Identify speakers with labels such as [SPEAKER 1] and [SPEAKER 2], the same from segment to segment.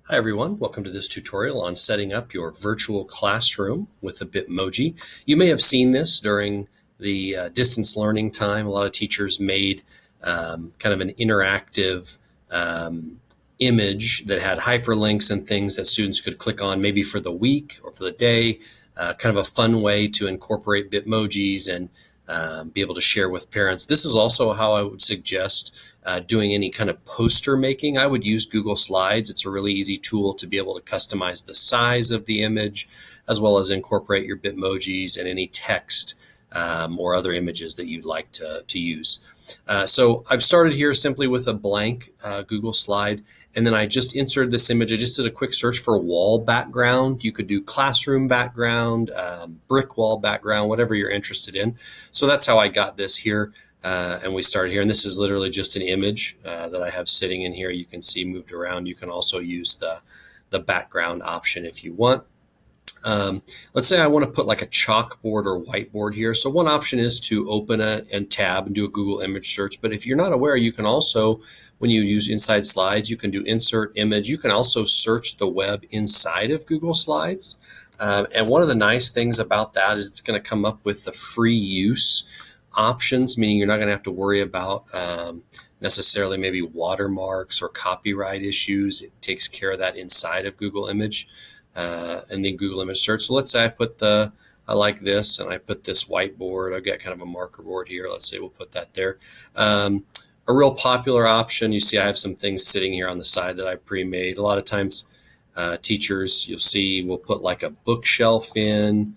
[SPEAKER 1] Hi everyone, welcome to this tutorial on setting up your virtual classroom with the Bitmoji. You may have seen this during the distance learning time. A lot of teachers made kind of an interactive image that had hyperlinks and things that students could click on maybe for the week or for the day. Kind of a fun way to incorporate Bitmojis and be able to share with parents. This is also how I would suggest doing any kind of poster making. I would use Google Slides. It's a really easy tool to be able to customize the size of the image, as well as incorporate your Bitmojis and any text or other images that you'd like to use. So I've started here simply with a blank Google slide, and then I just inserted this image. I just did a quick search for wall background. You could do classroom background, brick wall background, whatever you're interested in. So that's how I got this here. And we started here, and this is literally just an image that I have sitting in here. You can see moved around. You can also use the background option if you want. Let's say I want to put like a chalkboard or whiteboard here. So one option is to open it and tab and do a Google image search. But if you're not aware, you can also, when you use Inside Slides, you can do insert image. You can also search the web inside of Google Slides. And one of the nice things about that is it's going to come up with the free use options, meaning you're not going to have to worry about necessarily maybe watermarks or copyright issues. It takes care of that inside of Google Image and then Google Image Search. So let's say I like this and I put this whiteboard. I've got kind of a marker board here. Let's say we'll put that there. A real popular option, you see I have some things sitting here on the side that I pre-made. A lot of times teachers, you'll see, will put like a bookshelf in.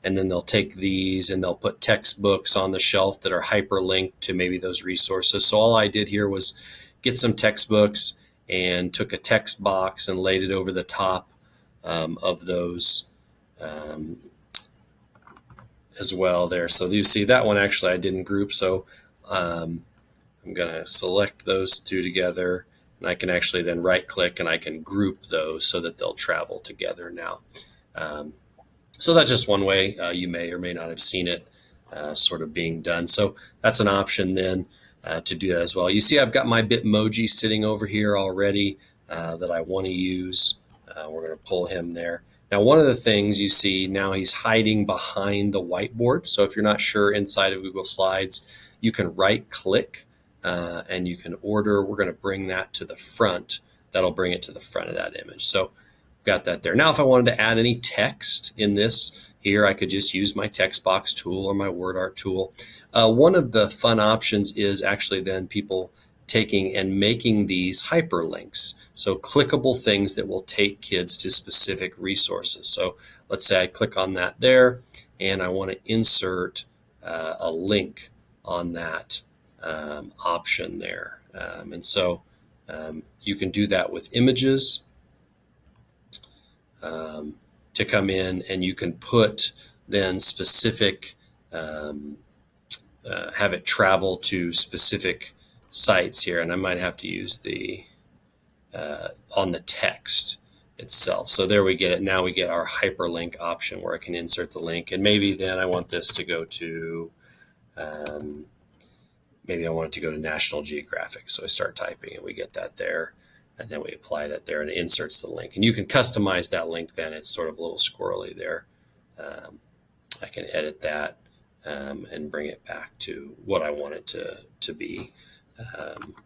[SPEAKER 1] And then they'll take these and they'll put textbooks on the shelf that are hyperlinked to maybe those resources. So all I did here was get some textbooks and took a text box and laid it over the top of those as well there. So you see that one actually I didn't group. So I'm going to select those two together, and I can actually then right click and I can group those so that they'll travel together now. So that's just one way you may or may not have seen it sort of being done. So that's an option then to do that as well. You see I've got my Bitmoji sitting over here already that I want to use. We're going to pull him there. Now one of the things you see now, he's hiding behind the whiteboard. So if you're not sure inside of Google Slides, you can right click and you can order. We're going to bring that to the front. That'll bring it to the front of that image. So got that there. Now, if I wanted to add any text in this here, I could just use my text box tool or my word art tool. One of the fun options is actually then people taking and making these hyperlinks. So clickable things that will take kids to specific resources. So let's say I click on that there and I want to insert a link on that option there. And so you can do that with images. To come in, and you can put then specific, have it travel to specific sites here, and I might have to use the on the text itself. So there we get it. Now we get our hyperlink option where I can insert the link, and maybe then I want this to go to maybe I want it to go to National Geographic. So I start typing and we get that there. And then we apply that there and it inserts the link. And you can customize that link then. It's sort of a little squirrely there. I can edit that and bring it back to what I want it to be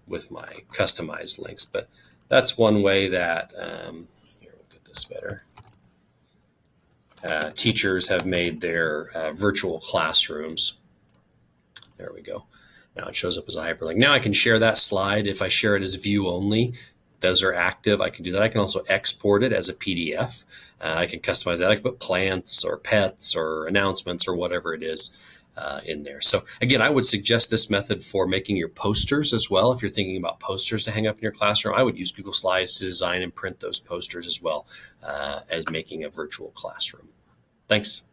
[SPEAKER 1] with my customized links. But that's one way that, here, we'll get this better. Teachers have made their virtual classrooms. There we go. Now it shows up as a hyperlink. Now I can share that slide. If I share it as view only, those are active. I can do that. I can also export it as a PDF. I can customize that. I can put plants or pets or announcements or whatever it is in there. So again, I would suggest this method for making your posters as well. If you're thinking about posters to hang up in your classroom, I would use Google Slides to design and print those posters as well as making a virtual classroom. Thanks.